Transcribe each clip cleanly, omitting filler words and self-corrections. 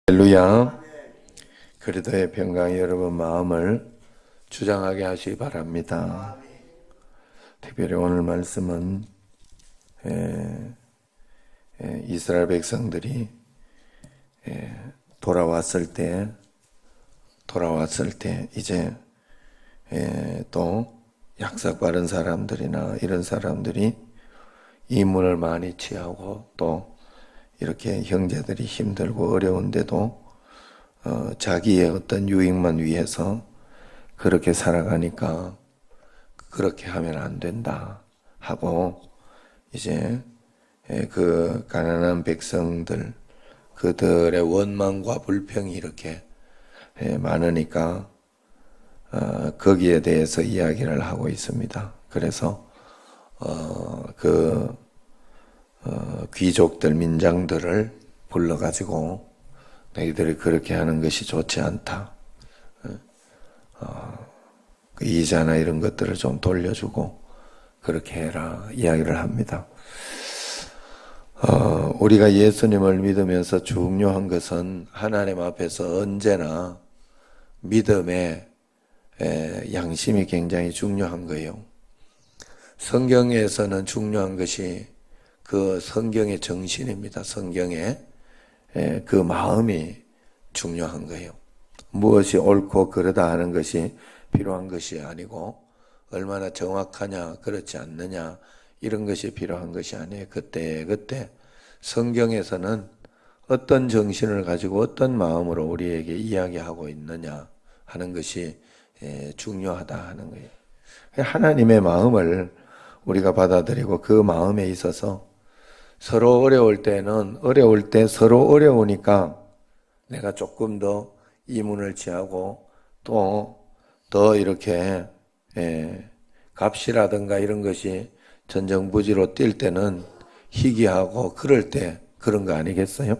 할렐루야. 그리스도의 평강이 여러분 마음을 주장하게 하시기 바랍니다. 특별히 오늘 말씀은 이스라엘 백성들이 돌아왔을 때 이제 또 약삭 빠른 사람들이나 이런 사람들이 이문을 많이 취하고 또 이렇게 형제들이 힘들고 어려운데도 자기의 어떤 유익만 위해서 그렇게 살아가니까 그렇게 하면 안 된다 하고 이제 그 가난한 백성들 그들의 원망과 불평이 이렇게 많으니까 거기에 대해서 이야기를 하고 있습니다. 그래서 귀족들, 민장들을 불러가지고 너희들이 그렇게 하는 것이 좋지 않다. 그 이자나 이런 것들을 좀 돌려주고 그렇게 해라 이야기를 합니다. 우리가 예수님을 믿으면서 중요한 것은 하나님 앞에서 언제나 믿음의 양심이 굉장히 중요한 거예요. 성경에서는 중요한 것이 그 성경의 정신입니다. 성경의 그 마음이 중요한 거예요. 무엇이 옳고 그러다 하는 것이 필요한 것이 아니고 얼마나 정확하냐 그렇지 않느냐 이런 것이 필요한 것이 아니에요. 그때 성경에서는 어떤 정신을 가지고 어떤 마음으로 우리에게 이야기하고 있느냐 하는 것이 중요하다 하는 거예요. 하나님의 마음을 우리가 받아들이고 그 마음에 있어서 서로 어려울 때 서로 어려우니까 내가 조금 더 이문을 취하고 또 더 이렇게 값이라든가 이런 것이 전정부지로 뛸 때는 희귀하고 그럴 때 그런 거 아니겠어요?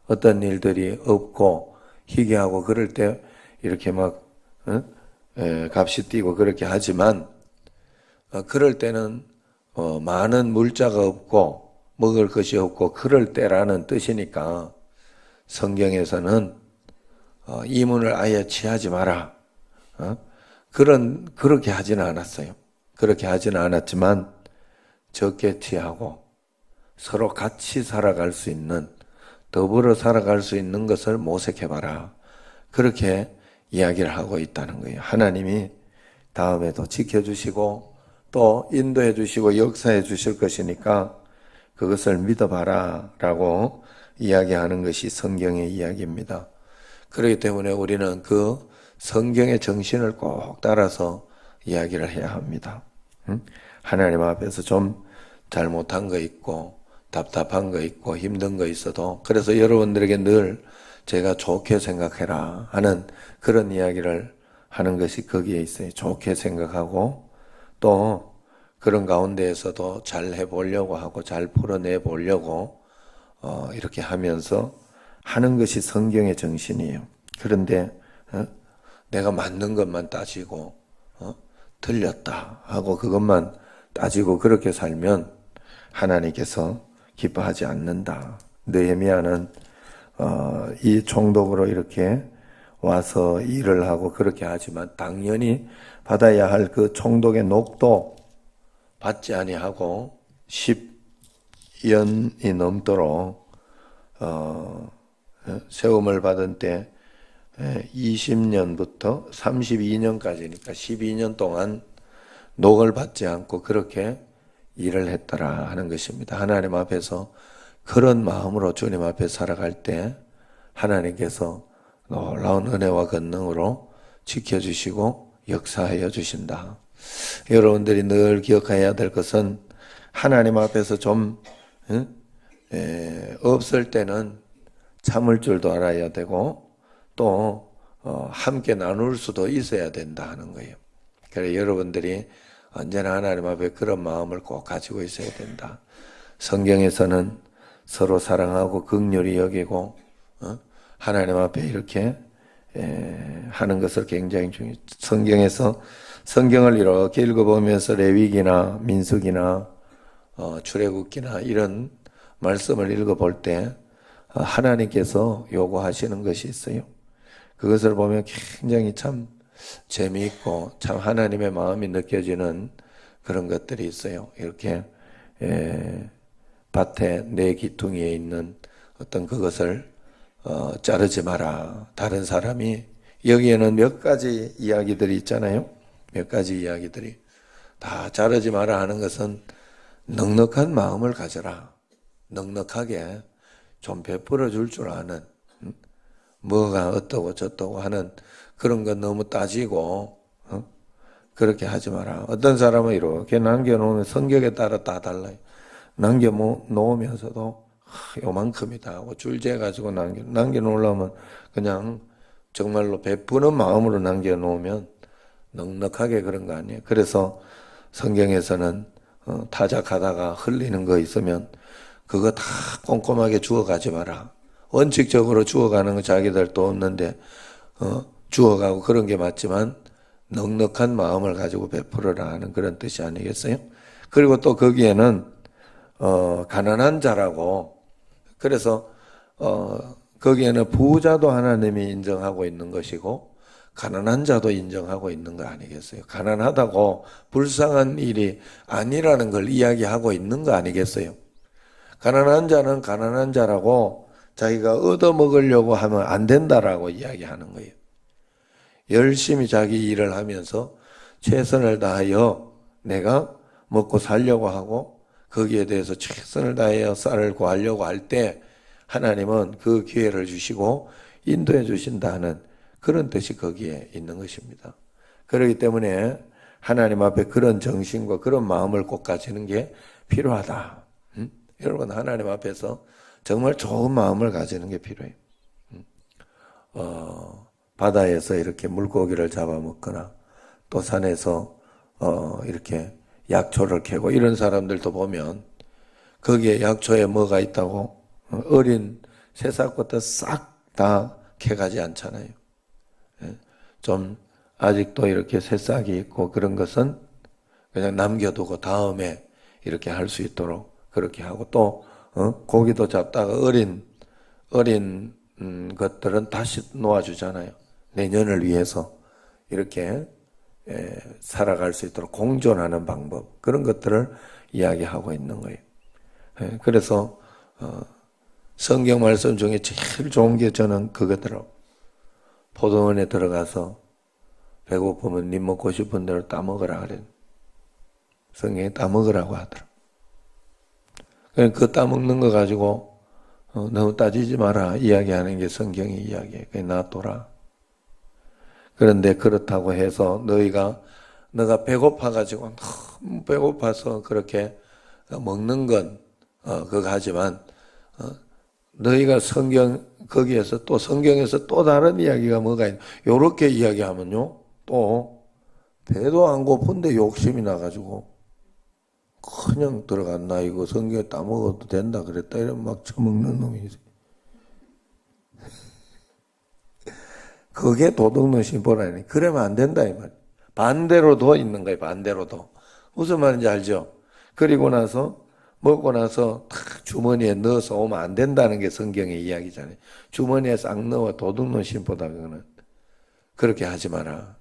어떤 일들이 없고 희귀하고 그럴 때 이렇게 막 값이 뛰고 그렇게 하지만 그럴 때는 많은 물자가 없고 먹을 것이 없고 그럴 때라는 뜻이니까 성경에서는 이문을 아예 취하지 마라. 그렇게 하지는 않았어요. 그렇게 하지는 않았지만 적게 취하고 서로 같이 살아갈 수 있는 더불어 살아갈 수 있는 것을 모색해봐라. 그렇게 이야기를 하고 있다는 거예요. 하나님이 다음에도 지켜주시고 또 인도해 주시고 역사해 주실 것이니까 그것을 믿어봐라 라고 이야기하는 것이 성경의 이야기입니다. 그렇기 때문에 우리는 그 성경의 정신을 꼭 따라서 이야기를 해야 합니다. 하나님 앞에서 좀 잘못한 거 있고 답답한 거 있고 힘든 거 있어도 그래서 여러분들에게 늘 제가 좋게 생각해라 하는 그런 이야기를 하는 것이 거기에 있어요. 좋게 생각하고 또 그런 가운데에서도 잘 해보려고 하고 잘 풀어내 보려고 이렇게 하면서 하는 것이 성경의 정신이에요. 그런데 내가 맞는 것만 따지고 틀렸다 하고 그것만 따지고 그렇게 살면 하나님께서 기뻐하지 않는다. 느헤미야는 이 총독으로 이렇게 와서 일을 하고 그렇게 하지만 당연히 받아야 할 그 총독의 녹도 받지 아니하고 10년이 넘도록 세움을 받은 때 20년부터 32년까지니까 12년 동안 녹을 받지 않고 그렇게 일을 했더라 하는 것입니다. 하나님 앞에서 그런 마음으로 주님 앞에 살아갈 때 하나님께서 놀라운 은혜와 권능으로 지켜주시고 역사하여 주신다. 여러분들이 늘 기억해야 될 것은 하나님 앞에서 좀 없을 때는 참을 줄도 알아야 되고 또 함께 나눌 수도 있어야 된다 하는 거예요. 그래서 여러분들이 언제나 하나님 앞에 그런 마음을 꼭 가지고 있어야 된다. 성경에서는 서로 사랑하고 긍휼히 여기고 하나님 앞에 이렇게 하는 것을 굉장히 중요해요. 성경을 이렇게 읽어보면서 레위기나 민수기나 출애굽기나 이런 말씀을 읽어볼 때 하나님께서 요구하시는 것이 있어요. 그것을 보면 굉장히 참 재미있고 참 하나님의 마음이 느껴지는 그런 것들이 있어요. 이렇게 밭에 내 기퉁이에 있는 어떤 그것을 자르지 마라. 다른 사람이 여기에는 몇 가지 이야기들이 있잖아요. 몇 가지 이야기들이 다 자르지 마라 하는 것은 넉넉한 마음을 가져라. 넉넉하게 좀 베풀어 줄 줄 아는 뭐가 어떠고 저떠고 하는 그런 건 너무 따지고 그렇게 하지 마라. 어떤 사람은 이렇게 남겨놓으면 성격에 따라 다 달라요. 남겨놓으면서도 요만큼이다 하고 줄재가지고 남겨놓으려면 그냥 정말로 베푸는 마음으로 남겨놓으면 넉넉하게 그런 거 아니에요. 그래서 성경에서는 타작하다가 흘리는 거 있으면 그거 다 꼼꼼하게 주워가지 마라. 원칙적으로 주워가는 거 자기들도 없는데 주워가고 그런 게 맞지만 넉넉한 마음을 가지고 베풀어라 하는 그런 뜻이 아니겠어요? 그리고 또 거기에는 가난한 자라고 그래서 거기에는 부자도 하나님이 인정하고 있는 것이고 가난한 자도 인정하고 있는 거 아니겠어요? 가난하다고 불쌍한 일이 아니라는 걸 이야기하고 있는 거 아니겠어요? 가난한 자는 가난한 자라고 자기가 얻어먹으려고 하면 안 된다라고 이야기하는 거예요. 열심히 자기 일을 하면서 최선을 다하여 내가 먹고 살려고 하고 거기에 대해서 최선을 다하여 쌀을 구하려고 할 때 하나님은 그 기회를 주시고 인도해 주신다는 그런 뜻이 거기에 있는 것입니다. 그렇기 때문에 하나님 앞에 그런 정신과 그런 마음을 꼭 가지는 게 필요하다. 여러분 하나님 앞에서 정말 좋은 마음을 가지는 게 필요해요. 바다에서 이렇게 물고기를 잡아먹거나 또 산에서 이렇게 약초를 캐고 이런 사람들도 보면 거기에 약초에 뭐가 있다고 어린 새싹부터 싹 다 캐가지 않잖아요. 좀 아직도 이렇게 새싹이 있고 그런 것은 그냥 남겨두고 다음에 이렇게 할 수 있도록 그렇게 하고 또 고기도 잡다가 어린 것들은 다시 놓아주잖아요. 내년을 위해서 이렇게 살아갈 수 있도록 공존하는 방법 그런 것들을 이야기하고 있는 거예요. 그래서 성경 말씀 중에 제일 좋은 게 저는 그거더라고요. 포도원에 들어가서 배고프면 네 먹고 싶은 대로 따먹으라 그래. 성경에 따먹으라고 하더라고요. 그 따먹는 거 가지고 너무 따지지 마라 이야기하는 게 성경의 이야기예요. 그냥 놔둬라. 그런데 그렇다고 해서 너가 배고파가지고 너무 배고파서 그렇게 먹는 건 그거 하지만 너희가 거기에서 또 성경에서 또 다른 이야기가 뭐가 있냐. 요렇게 이야기하면요. 또 배도 안 고픈데 욕심이 나가지고 그냥 들어갔나 이거 성경에 따먹어도 된다 그랬다 이러면 막 처먹는 놈이 있어요. 그게 도둑놈 심보라니. 그러면 안 된다 이 말. 반대로도 있는 거예요. 반대로도. 무슨 말인지 알죠? 그리고 나서 먹고 나서 탁 주머니에 넣어서 오면 안 된다는 게 성경의 이야기잖아요. 주머니에 싹 넣어 도둑놈 심보다 그거는. 그렇게 하지 마라.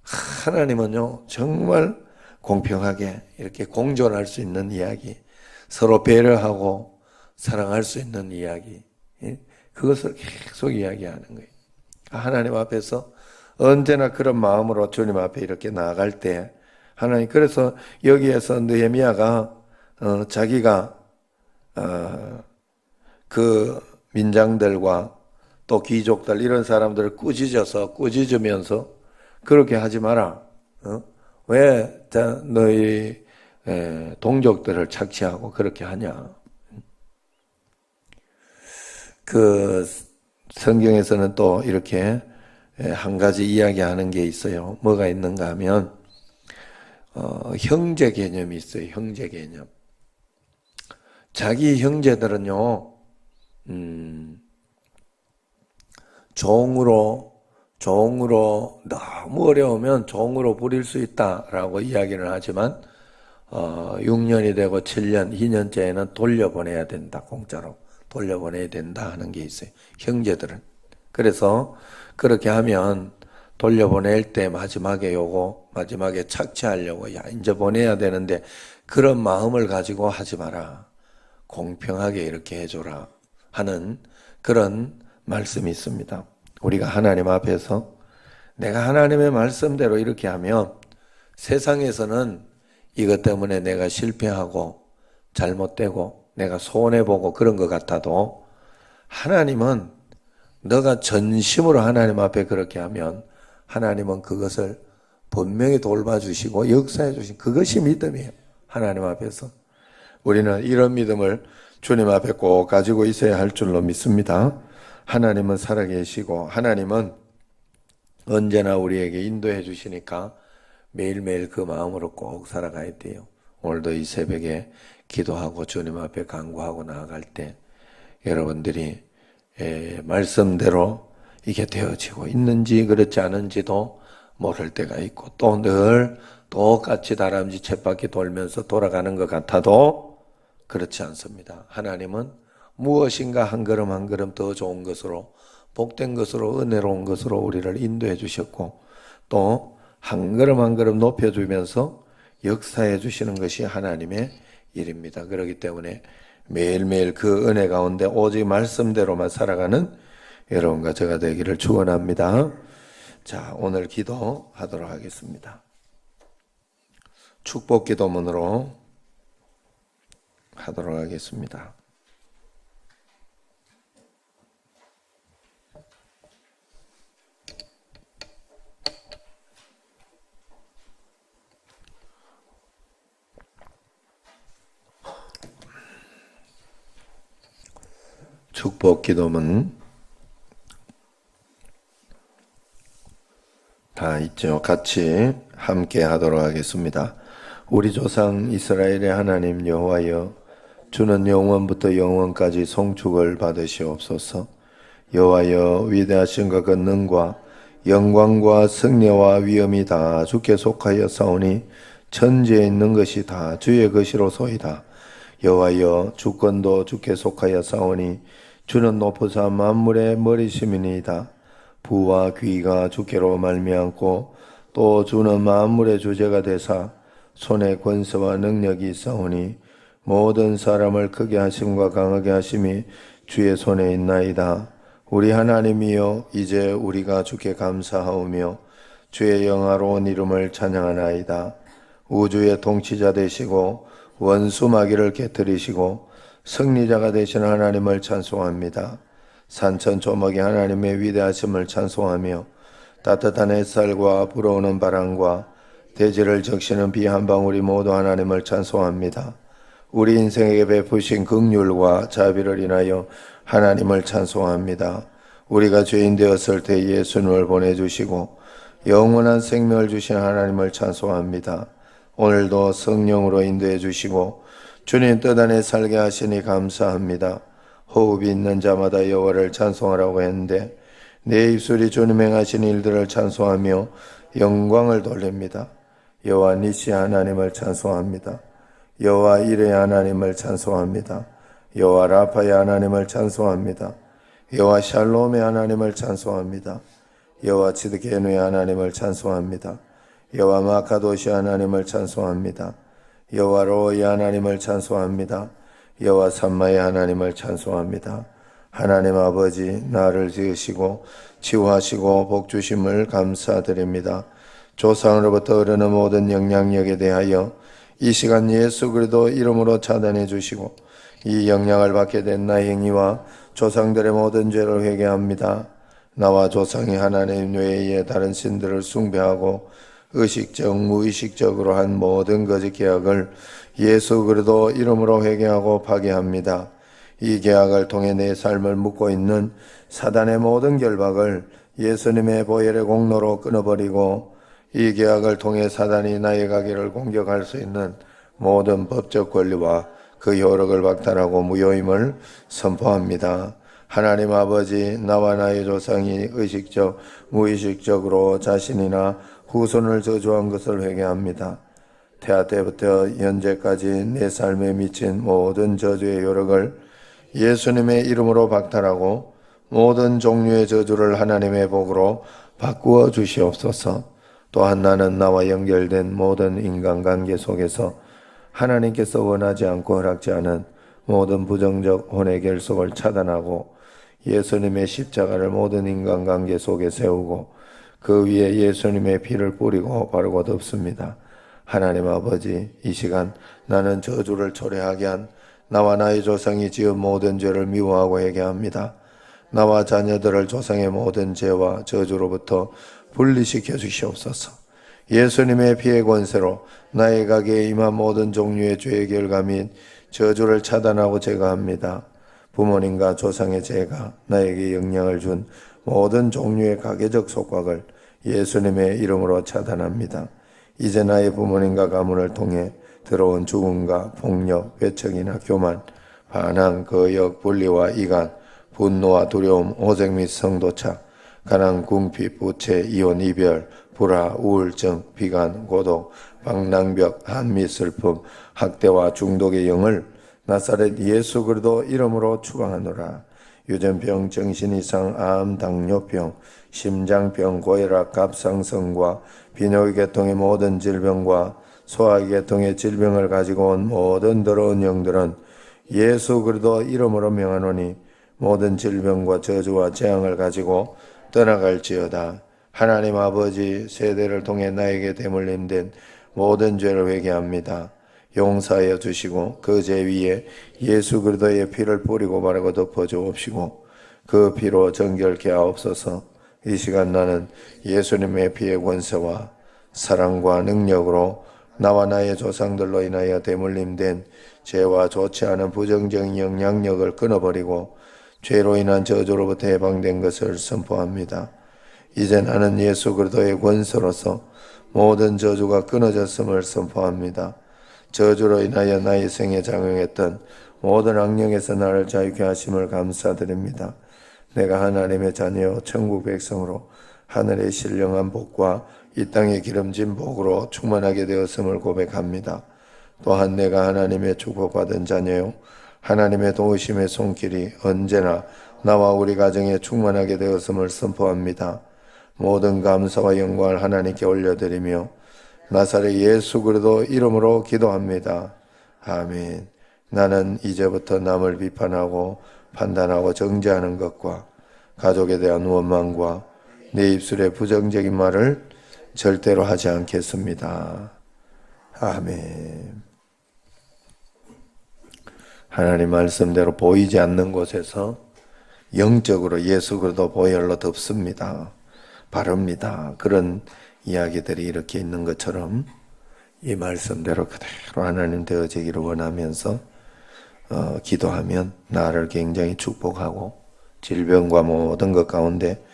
하나님은요 정말 공평하게 이렇게 공존할 수 있는 이야기, 서로 배려하고 사랑할 수 있는 이야기, 그것을 계속 이야기하는 거예요. 하나님 앞에서 언제나 그런 마음으로 주님 앞에 이렇게 나아갈 때 하나님 그래서 여기에서 느헤미야가 자기가 그 민장들과 또 귀족들 이런 사람들을 꾸짖으면서 그렇게 하지 마라. 왜 너희 동족들을 착취하고 그렇게 하냐. 그 성경에서는 또 이렇게 한 가지 이야기하는 게 있어요. 뭐가 있는가 하면 형제 개념이 있어요. 형제 개념. 자기 형제들은요 종으로 너무 어려우면 종으로 부릴 수 있다라고 이야기를 하지만 6년이 되고 7년, 2년째에는 돌려보내야 된다. 공짜로 돌려보내야 된다 하는 게 있어요. 형제들은. 그래서 그렇게 하면 돌려보낼 때 마지막에 착취하려고, 야, 이제 보내야 되는데 그런 마음을 가지고 하지 마라. 공평하게 이렇게 해줘라 하는 그런 말씀이 있습니다. 우리가 하나님 앞에서 내가 하나님의 말씀대로 이렇게 하면 세상에서는 이것 때문에 내가 실패하고 잘못되고 내가 손해보고 그런 것 같아도 하나님은 너가 전심으로 하나님 앞에 그렇게 하면 하나님은 그것을 분명히 돌봐주시고 역사해 주신 그것이 믿음이에요. 하나님 앞에서. 우리는 이런 믿음을 주님 앞에 꼭 가지고 있어야 할 줄로 믿습니다. 하나님은 살아계시고 하나님은 언제나 우리에게 인도해 주시니까 매일매일 그 마음으로 꼭 살아가야 돼요. 오늘도 이 새벽에 기도하고 주님 앞에 간구하고 나아갈 때 여러분들이 말씀대로 이게 되어지고 있는지 그렇지 않은지도 모를 때가 있고 또 늘 똑같이 다람쥐 쳇바퀴 돌면서 돌아가는 것 같아도 그렇지 않습니다. 하나님은 무엇인가 한 걸음 한 걸음 더 좋은 것으로 복된 것으로 은혜로운 것으로 우리를 인도해 주셨고 또 한 걸음 한 걸음 높여주면서 역사해 주시는 것이 하나님의 일입니다. 그렇기 때문에 매일매일 그 은혜 가운데 오직 말씀대로만 살아가는 여러분과 제가 되기를 축원합니다. 자, 오늘 기도하도록 하겠습니다. 축복 기도문으로 하도록 하겠습니다. 축복 기도문 다 있죠. 같이 함께 하도록 하겠습니다. 우리 조상 이스라엘의 하나님 여호와여, 주는 영원부터 영원까지 송축을 받으시옵소서. 여호와여, 위대하신과 권능과 영광과 승리와 위엄이 다 주께 속하여 싸우니 천지에 있는 것이 다 주의 것이로소이다. 여호와여, 주권도 주께 속하여 싸우니 주는 높으사 만물의 머리심이니이다. 부와 귀가 주께로 말미암고 또 주는 만물의 주제가 되사 손에 권세와 능력이 있사오니 모든 사람을 크게 하심과 강하게 하심이 주의 손에 있나이다. 우리 하나님이여, 이제 우리가 주께 감사하오며 주의 영화로운 이름을 찬양하나이다. 우주의 통치자 되시고 원수 마귀를 깨뜨리시고 승리자가 되신 하나님을 찬송합니다. 산천 조목이 하나님의 위대하심을 찬송하며 따뜻한 햇살과 불어오는 바람과 대지를 적시는 비 한 방울이 모두 하나님을 찬송합니다. 우리 인생에게 베푸신 긍휼과 자비를 인하여 하나님을 찬송합니다. 우리가 죄인 되었을 때 예수님을 보내주시고 영원한 생명을 주신 하나님을 찬송합니다. 오늘도 성령으로 인도해 주시고 주님 뜻 안에 살게 하시니 감사합니다. 호흡이 있는 자마다 여호와를 찬송하라고 했는데 내 입술이 주님 행하신 일들을 찬송하며 영광을 돌립니다. 여호와 니시 하나님을 찬송합니다. 여호와 이레 하나님을 찬송합니다. 여호와 라파의 하나님을 찬송합니다. 여호와 샬롬의 하나님을 찬송합니다. 여호와 츠드게누의 하나님을 찬송합니다. 여호와 마카도시 하나님을 찬송합니다. 여호와 로이 하나님을 찬송합니다. 여호와 삼마의 하나님을 찬송합니다. 하나님 아버지, 나를 지으시고 치유하시고 복주심을 감사드립니다. 조상으로부터 흐르는 모든 영향력에 대하여 이 시간 예수 그리스도 이름으로 차단해 주시고 이 영향을 받게 된 나의 행위와 조상들의 모든 죄를 회개합니다. 나와 조상이 하나님 외에 다른 신들을 숭배하고 의식적, 무의식적으로 한 모든 거짓 계약을 예수 그리스도 이름으로 회개하고 파괴합니다. 이 계약을 통해 내 삶을 묶고 있는 사단의 모든 결박을 예수님의 보혈의 공로로 끊어버리고 이 계약을 통해 사단이 나의 가기를 공격할 수 있는 모든 법적 권리와 그 효력을 박탈하고 무효임을 선포합니다. 하나님 아버지, 나와 나의 조상이 의식적, 무의식적으로 자신이나 후손을 저주한 것을 회개합니다. 태아 때부터 현재까지 내 삶에 미친 모든 저주의 효력을 예수님의 이름으로 박탈하고 모든 종류의 저주를 하나님의 복으로 바꾸어 주시옵소서. 또한 나는 나와 연결된 모든 인간관계 속에서 하나님께서 원하지 않고 허락지 않은 모든 부정적 혼의 결속을 차단하고 예수님의 십자가를 모든 인간관계 속에 세우고 그 위에 예수님의 피를 뿌리고 바르고 덮습니다. 하나님 아버지, 이 시간 나는 저주를 초래하게 한 나와 나의 조상이 지은 모든 죄를 미워하고 회개합니다. 나와 자녀들을 조상의 모든 죄와 저주로부터 분리시켜 주시옵소서. 예수님의 피의 권세로 나의 가게에 임한 모든 종류의 죄의 결과 및 저주를 차단하고 제거합니다. 부모님과 조상의 죄가 나에게 영향을 준 모든 종류의 가계적 속박을 예수님의 이름으로 차단합니다. 이제 나의 부모님과 가문을 통해 들어온 죽음과 폭력, 배척이나 교만, 반항, 거역, 분리와 이간, 분노와 두려움, 오색 및 성도착, 가난, 궁핍, 부채, 이혼, 이별, 불화, 우울증, 비관, 고독, 방랑벽, 한 및 슬픔, 학대와 중독의 영을 나사렛 예수 그리스도 이름으로 추방하노라. 유전병, 정신이상, 암, 당뇨병, 심장병, 고혈압, 갑상선과 비뇨기계통의 모든 질병과 소화기계통의 질병을 가지고 온 모든 더러운 영들은 예수 그리스도 이름으로 명하노니 모든 질병과 저주와 재앙을 가지고 떠나갈지어다. 하나님 아버지, 세대를 통해 나에게 대물림된 모든 죄를 회개합니다. 용서하여 주시고 그 죄 위에 예수 그리스도의 피를 뿌리고 바르고 덮어 주옵시고 그 피로 정결케 하옵소서. 이 시간 나는 예수님의 피의 권세와 사랑과 능력으로 나와 나의 조상들로 인하여 대물림된 죄와 좋지 않은 부정적인 영향력을 끊어버리고 죄로 인한 저주로부터 해방된 것을 선포합니다. 이제 나는 예수 그리스도의 권세로서 모든 저주가 끊어졌음을 선포합니다. 저주로 인하여 나의 생에 작용했던 모든 악령에서 나를 자유케 하심을 감사드립니다. 내가 하나님의 자녀 천국 백성으로 하늘의 신령한 복과 이 땅의 기름진 복으로 충만하게 되었음을 고백합니다. 또한 내가 하나님의 축복받은 자녀요 하나님의 도우심의 손길이 언제나 나와 우리 가정에 충만하게 되었음을 선포합니다. 모든 감사와 영광을 하나님께 올려드리며 나사렛 예수 그리스도 이름으로 기도합니다. 아멘. 나는 이제부터 남을 비판하고 판단하고 정죄하는 것과 가족에 대한 원망과 내 입술의 부정적인 말을 절대로 하지 않겠습니다. 아멘. 하나님 말씀대로 보이지 않는 곳에서 영적으로 예수 그리스도 보혈로 덮습니다. 바릅니다. 그런 이야기들이 이렇게 있는 것처럼 이 말씀대로 그대로 하나님 되어지기를 원하면서 기도하면 나를 굉장히 축복하고 질병과 모든 것 가운데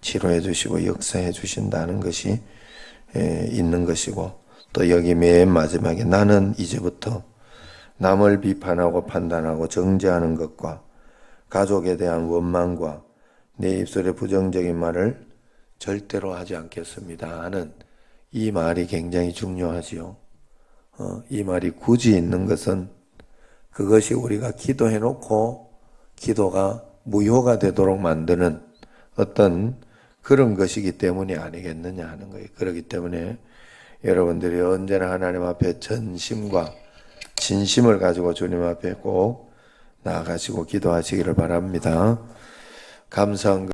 치료해 주시고 역사해 주신다는 것이 있는 것이고, 또 여기 맨 마지막에 나는 이제부터 남을 비판하고 판단하고 정죄하는 것과 가족에 대한 원망과 내 입술의 부정적인 말을 절대로 하지 않겠습니다 하는 이 말이 굉장히 중요하지요. 이 말이 굳이 있는 것은 그것이 우리가 기도해 놓고 기도가 무효가 되도록 만드는 어떤 그런 것이기 때문이 아니겠느냐 하는 거예요. 그렇기 때문에 여러분들이 언제나 하나님 앞에 전심과 진심을 가지고 주님 앞에 꼭 나아가시고 기도하시기를 바랍니다. 감사한 것